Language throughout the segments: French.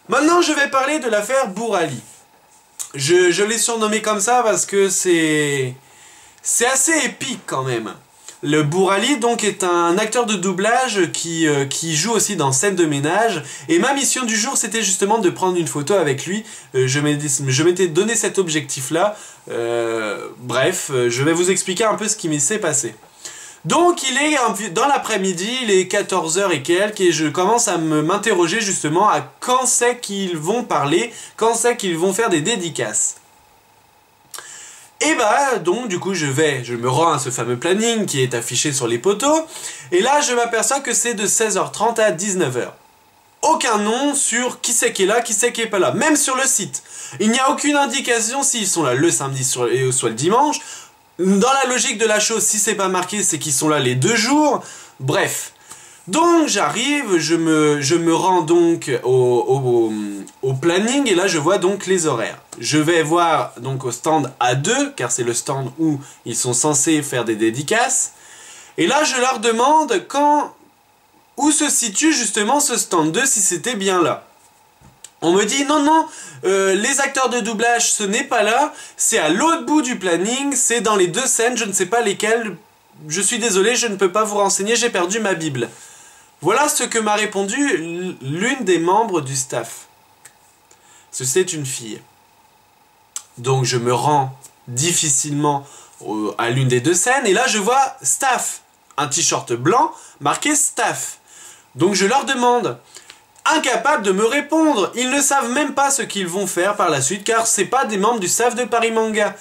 Maintenant, je vais parler de l'affaire Bourali. Je l'ai surnommé comme ça parce que c'est assez épique quand même. Le Bourali donc est un acteur de doublage qui joue aussi dans Scène de ménage. Et ma mission du jour, c'était justement de prendre une photo avec lui. Je m'étais donné cet objectif-là. Bref, je vais vous expliquer un peu ce qui s'est passé. Donc il est dans l'après-midi, il est 14 h et quelques, et je commence à m'interroger justement à quand c'est qu'ils vont parler, quand c'est qu'ils vont faire des dédicaces. Et bah donc du coup je me rends à ce fameux planning qui est affiché sur les poteaux, et là je m'aperçois que c'est de 16h30 à 19 h. Aucun nom sur qui c'est qui est là, qui c'est qui est pas là, même sur le site. Il n'y a aucune indication s'ils sont là le samedi soit le dimanche. Dans la logique de la chose, si c'est pas marqué, c'est qu'ils sont là les 2 jours. Bref. Donc j'arrive, je me rends donc au planning et là je vois donc les horaires. Je vais voir donc au stand A2, car c'est le stand où ils sont censés faire des dédicaces. Et là je leur demande où se situe justement ce stand 2, si c'était bien là. On me dit non, les acteurs de doublage ce n'est pas là, c'est à l'autre bout du planning, c'est dans les 2 scènes, je ne sais pas lesquelles, je suis désolé, je ne peux pas vous renseigner, j'ai perdu ma Bible. Voilà ce que m'a répondu l'une des membres du staff. C'est une fille. Donc je me rends difficilement à l'une des 2 scènes, et là je vois staff, un t-shirt blanc marqué staff. Donc je leur demande... Incapables de me répondre, ils ne savent même pas ce qu'ils vont faire par la suite car c'est pas des membres du staff de Paris Manga.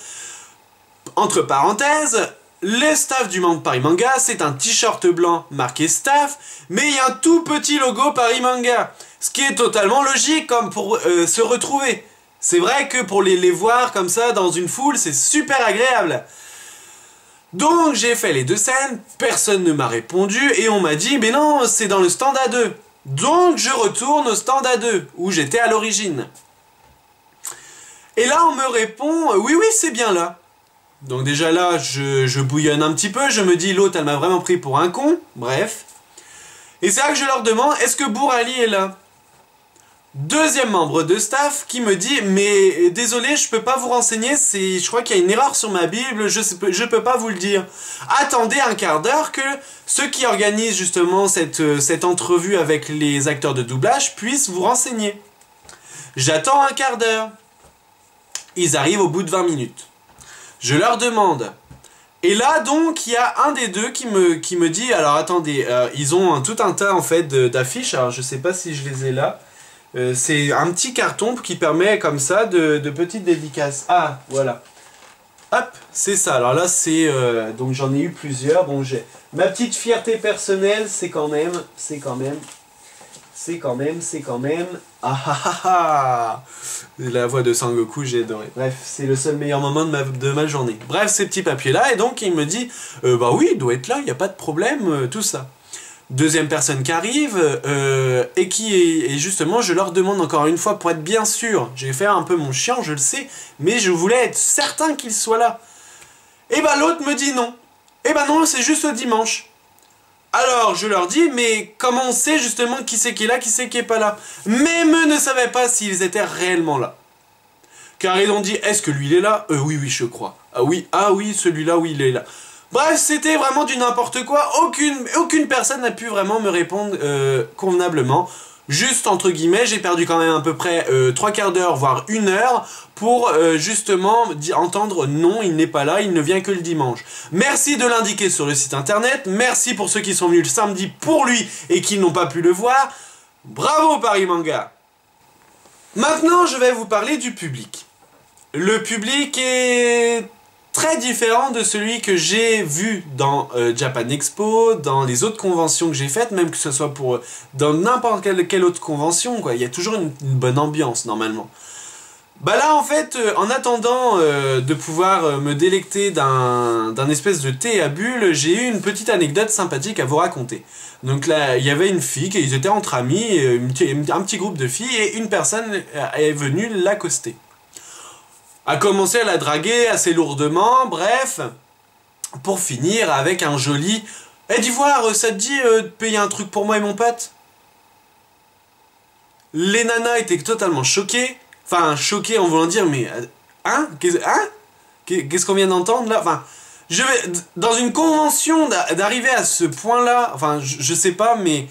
Entre parenthèses, le staff du membre Paris Manga, c'est un t-shirt blanc marqué staff, mais il y a un tout petit logo Paris Manga, ce qui est totalement logique comme pour se retrouver. C'est vrai que pour les voir comme ça dans une foule, c'est super agréable. Donc j'ai fait les 2 scènes, personne ne m'a répondu et on m'a dit mais non, c'est dans le stand A2. Donc je retourne au stand A2, où j'étais à l'origine. Et là on me répond, oui c'est bien là. Donc déjà là, je bouillonne un petit peu, je me dis l'autre elle m'a vraiment pris pour un con, bref. Et c'est là que je leur demande, est-ce que Bourali est là? Deuxième membre de staff qui me dit, mais désolé, je peux pas vous renseigner, je crois qu'il y a une erreur sur ma Bible, je peux pas vous le dire. Attendez un quart d'heure que ceux qui organisent justement cette entrevue avec les acteurs de doublage puissent vous renseigner. J'attends un quart d'heure. Ils arrivent au bout de 20 minutes. Je leur demande. Et là donc il y a un des 2 qui me dit, alors attendez, ils ont tout un tas en fait d'affiches, alors je sais pas si je les ai là. C'est un petit carton qui permet comme ça de petites dédicaces. Ah, voilà. Hop, c'est ça. Alors là, c'est... donc j'en ai eu plusieurs. Bon, j'ai... Ma petite fierté personnelle, c'est quand même... Ah ah ah ah. La voix de Sangoku, j'ai adoré. Bref, c'est le seul meilleur moment de ma journée. Bref, ces petits papiers-là, et donc il me dit, bah oui, il doit être là, il n'y a pas de problème, tout ça. Deuxième personne qui arrive, et justement, je leur demande encore une fois, pour être bien sûr, j'ai fait un peu mon chiant, je le sais, mais je voulais être certain qu'il soit là. Et bah l'autre me dit non. Et bah non, c'est juste le dimanche. Alors, je leur dis, mais comment on sait justement qui c'est qui est là, qui c'est qui est pas là? Même eux ne savaient pas s'ils étaient réellement là. Car ils ont dit, est-ce que lui il est là? Oui, je crois. Ah oui, celui-là, oui, il est là. Bref, c'était vraiment du n'importe quoi. Aucune personne n'a pu vraiment me répondre convenablement. Juste, entre guillemets, j'ai perdu quand même à peu près 3 quarts d'heure, voire 1 heure, pour justement entendre non, il n'est pas là, il ne vient que le dimanche. Merci de l'indiquer sur le site internet. Merci pour ceux qui sont venus le samedi pour lui et qui n'ont pas pu le voir. Bravo Paris Manga. Maintenant, je vais vous parler du public. Le public est... très différent de celui que j'ai vu dans Japan Expo, dans les autres conventions que j'ai faites, même que ce soit dans n'importe quelle autre convention, quoi. Il y a toujours une bonne ambiance, normalement. Bah là, en fait, en attendant de pouvoir me délecter d'un espèce de thé à bulles, j'ai eu une petite anecdote sympathique à vous raconter. Donc là, il y avait une fille, ils étaient entre amis, un petit groupe de filles, et une personne est venue l'accoster. A commencé à la draguer assez lourdement, bref, pour finir avec un joli « Eh, d'Ivoire, ça te dit de payer un truc pour moi et mon pote ?» Les nanas étaient totalement choquées. Enfin, choquées en voulant dire, mais... Hein? Qu'est-ce qu'on vient d'entendre là? Enfin, dans une convention d'arriver à ce point-là, enfin, je sais pas, mais...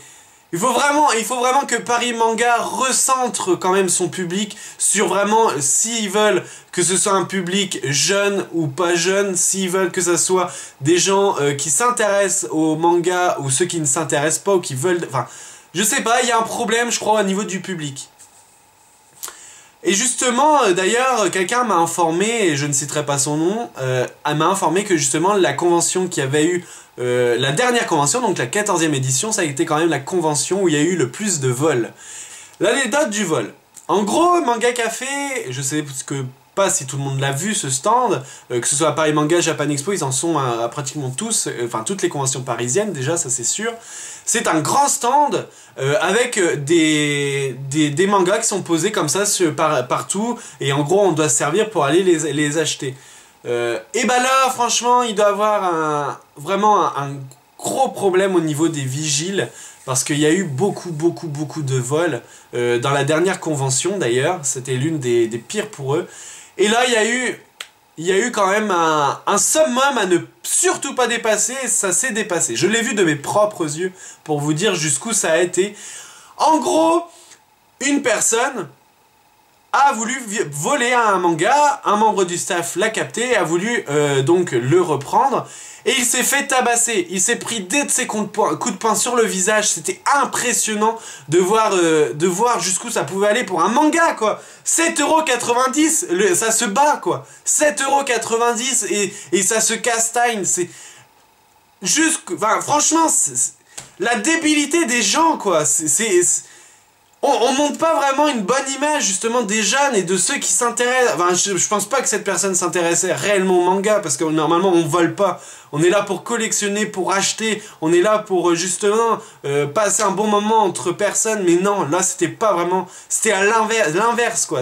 Il faut vraiment que Paris Manga recentre quand même son public sur vraiment, s'ils veulent que ce soit un public jeune ou pas jeune, s'ils veulent que ce soit des gens qui s'intéressent au manga ou ceux qui ne s'intéressent pas ou qui veulent... Enfin, je sais pas, il y a un problème, je crois, au niveau du public. Et justement, d'ailleurs, quelqu'un m'a informé, et je ne citerai pas son nom, m'a informé que justement la convention qu'il y avait eu, la dernière convention, donc la 14e édition, ça a été quand même la convention où il y a eu le plus de vols. L'anecdote du vol. En gros, Manga Café, je sais pas si tout le monde l'a vu ce stand, que ce soit à Paris Manga, Japan Expo, ils en sont à pratiquement tous, enfin toutes les conventions parisiennes déjà, ça c'est sûr. C'est un grand stand avec des mangas qui sont posés comme ça partout, et en gros on doit se servir pour aller les acheter. Et bah là, franchement, il doit avoir vraiment un gros problème au niveau des vigiles, parce qu'il y a eu beaucoup de vols dans la dernière convention d'ailleurs, c'était l'une des pires pour eux. Et là, il y a eu quand même un summum à ne surtout pas dépasser, et ça s'est dépassé. Je l'ai vu de mes propres yeux pour vous dire jusqu'où ça a été. En gros, une personne a voulu voler un manga, un membre du staff l'a capté, a voulu donc le reprendre, et il s'est fait tabasser. Il s'est pris des de ses coups de poing sur le visage. C'était impressionnant de voir jusqu'où ça pouvait aller pour un manga, quoi. 7,90 €, ça se bat, quoi. 7,90 € et ça se castagne. C'est juste... Enfin, franchement, la débilité des gens, quoi. On montre pas vraiment une bonne image justement des jeunes et de ceux qui s'intéressent. Enfin, je pense pas que cette personne s'intéressait réellement au manga, parce que normalement on vole pas. On est là pour collectionner, pour acheter. On est là pour justement passer un bon moment entre personnes. Mais non, là c'était pas vraiment... C'était à l'inverse, quoi.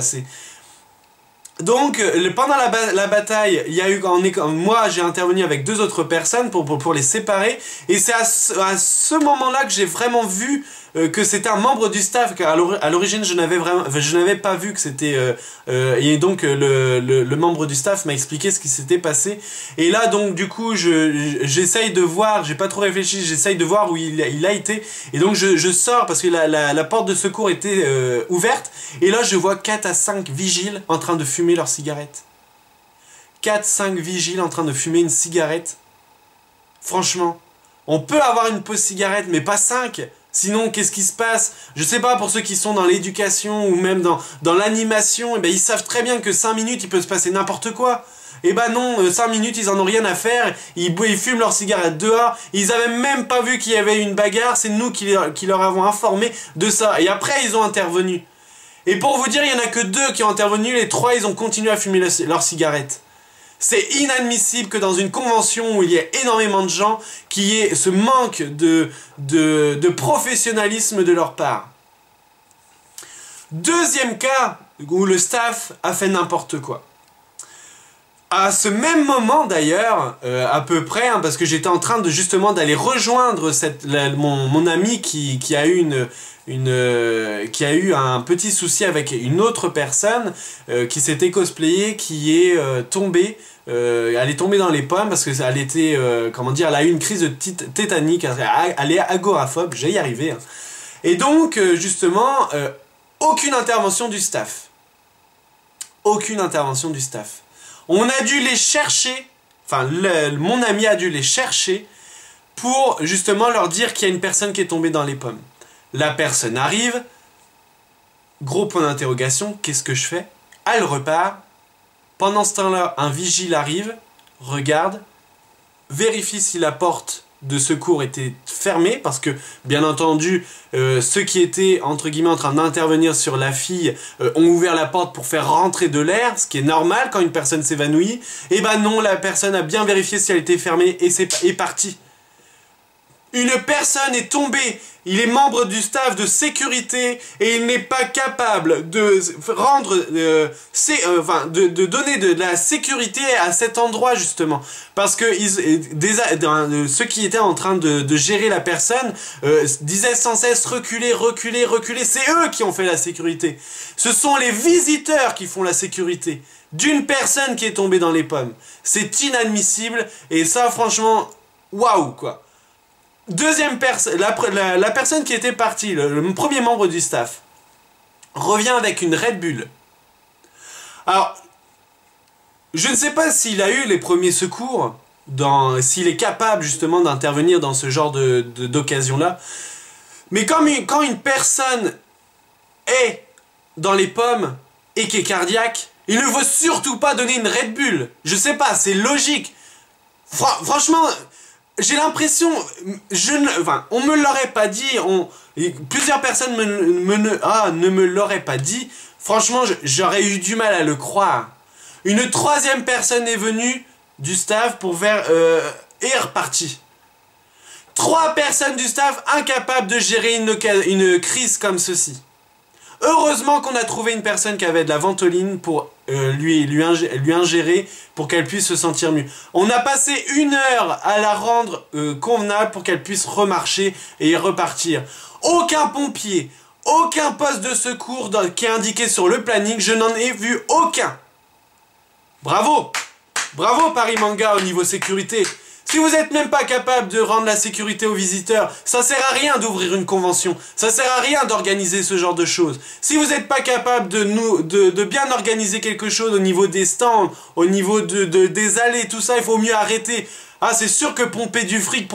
Donc, pendant la bataille, il y a eu, moi j'ai intervenu avec 2 autres personnes pour les séparer, et c'est à ce moment-là que j'ai vraiment vu que c'était un membre du staff, car à l'origine je n'avais pas vu que c'était... et donc le membre du staff m'a expliqué ce qui s'était passé, et là donc du coup j'essaye de voir, j'ai pas trop réfléchi, j'essaye de voir où il a été, et donc je sors parce que la porte de secours était ouverte, et là je vois 4 à 5 vigiles en train de fumer leurs cigarettes. 4-5 vigiles en train de fumer une cigarette. Franchement, on peut avoir une pause cigarette, mais pas 5. Sinon, qu'est-ce qui se passe? Je sais pas, pour ceux qui sont dans l'éducation ou même dans l'animation, eh ben, ils savent très bien que 5 minutes, il peut se passer n'importe quoi. Et bah non, 5 minutes, ils en ont rien à faire, ils fument leurs cigarettes dehors, ils avaient même pas vu qu'il y avait une bagarre, c'est nous qui leur avons informé de ça. Et après, ils ont intervenu. Et pour vous dire, il n'y en a que 2 qui ont intervenu, les 3, ils ont continué à fumer leurs cigarettes. C'est inadmissible que dans une convention où il y a énormément de gens, qu'il y ait ce manque de professionnalisme de leur part. Deuxième cas où le staff a fait n'importe quoi. À ce même moment d'ailleurs, à peu près, hein, parce que j'étais en train de justement d'aller rejoindre mon ami qui a eu qui a eu un petit souci avec une autre personne qui s'était cosplayée, qui est tombée, elle est tombée dans les pommes parce que elle était, comment dire, elle a eu une crise de tétanique, elle est agoraphobe, j'ai y arrivé. Hein. Et donc justement, aucune intervention du staff. Aucune intervention du staff. On a dû les chercher, enfin mon ami a dû les chercher pour justement leur dire qu'il y a une personne qui est tombée dans les pommes. La personne arrive, gros point d'interrogation, qu'est-ce que je fais? Elle repart. Pendant ce temps-là, un vigile arrive, regarde, vérifie si la porte de secours était fermée, parce que bien entendu ceux qui étaient entre guillemets en train d'intervenir sur la fille ont ouvert la porte pour faire rentrer de l'air, ce qui est normal quand une personne s'évanouit. Et ben non, la personne a bien vérifié si elle était fermée et est partie. Une personne est tombée, il est membre du staff de sécurité et il n'est pas capable de rendre, de donner de la sécurité à cet endroit justement. Parce que ceux qui étaient en train de gérer la personne disaient sans cesse reculer, reculer, reculer. C'est eux qui ont fait la sécurité. Ce sont les visiteurs qui font la sécurité d'une personne qui est tombée dans les pommes. C'est inadmissible et ça franchement, waouh quoi. Deuxième personne, la personne qui était partie, le premier membre du staff, revient avec une Red Bull. Alors, je ne sais pas s'il a eu les premiers secours, s'il est capable justement d'intervenir dans ce genre d'occasion-là. Mais quand une personne est dans les pommes et qui est cardiaque, il ne faut surtout pas donner une Red Bull. Je sais pas, c'est logique. Franchement... J'ai l'impression, on me l'aurait pas dit, plusieurs personnes ne me l'auraient pas dit. Franchement, j'aurais eu du mal à le croire. Une troisième personne est venue du staff pour faire et est repartie. 3 personnes du staff incapables de gérer une crise comme ceci. Heureusement qu'on a trouvé une personne qui avait de la ventoline pour lui ingérer pour qu'elle puisse se sentir mieux. On a passé 1 heure à la rendre convenable pour qu'elle puisse remarcher et repartir. Aucun pompier, aucun poste de secours qui est indiqué sur le planning, je n'en ai vu aucun. Bravo! Bravo Paris Manga au niveau sécurité. Si vous n'êtes même pas capable de rendre la sécurité aux visiteurs, ça sert à rien d'ouvrir une convention. Ça sert à rien d'organiser ce genre de choses. Si vous n'êtes pas capable de bien organiser quelque chose au niveau des stands, au niveau des allées, tout ça, il faut mieux arrêter. Ah, c'est sûr que pomper du fric,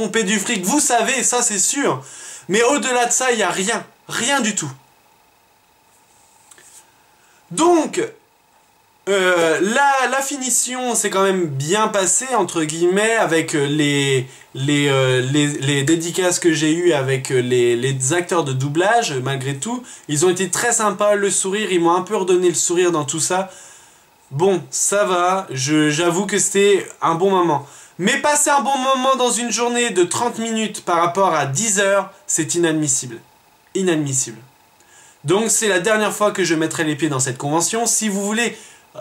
vous savez, ça c'est sûr. Mais au-delà de ça, il n'y a rien. Rien du tout. Donc... la finition s'est quand même bien passée entre guillemets avec les dédicaces que j'ai eues avec les acteurs de doublage. Malgré tout, ils ont été très sympas, le sourire, ils m'ont un peu redonné le sourire dans tout ça. Bon, ça va, j'avoue que c'était un bon moment. Mais passer un bon moment dans une journée de 30 minutes par rapport à 10 heures, c'est inadmissible. Inadmissible. Donc c'est la dernière fois que je mettrai les pieds dans cette convention. Si vous voulez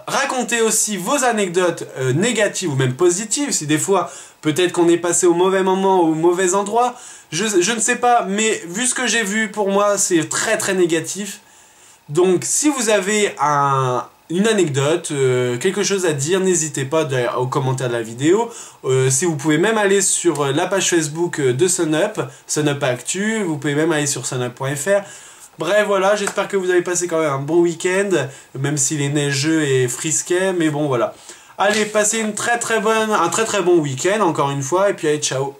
racontez aussi vos anecdotes négatives ou même positives, si des fois peut-être qu'on est passé au mauvais moment ou au mauvais endroit, je ne sais pas, mais vu ce que j'ai vu, pour moi c'est très très négatif. Donc si vous avez une anecdote, quelque chose à dire, n'hésitez pas aux commentaires de la vidéo. Si vous pouvez même aller sur la page Facebook de SunUp, SunUp Actu, vous pouvez même aller sur sunup.fr. Bref, voilà, j'espère que vous avez passé quand même un bon week-end, même s'il est neigeux et frisquet, mais bon, voilà. Allez, passez un très très bon week-end, encore une fois, et puis allez, ciao.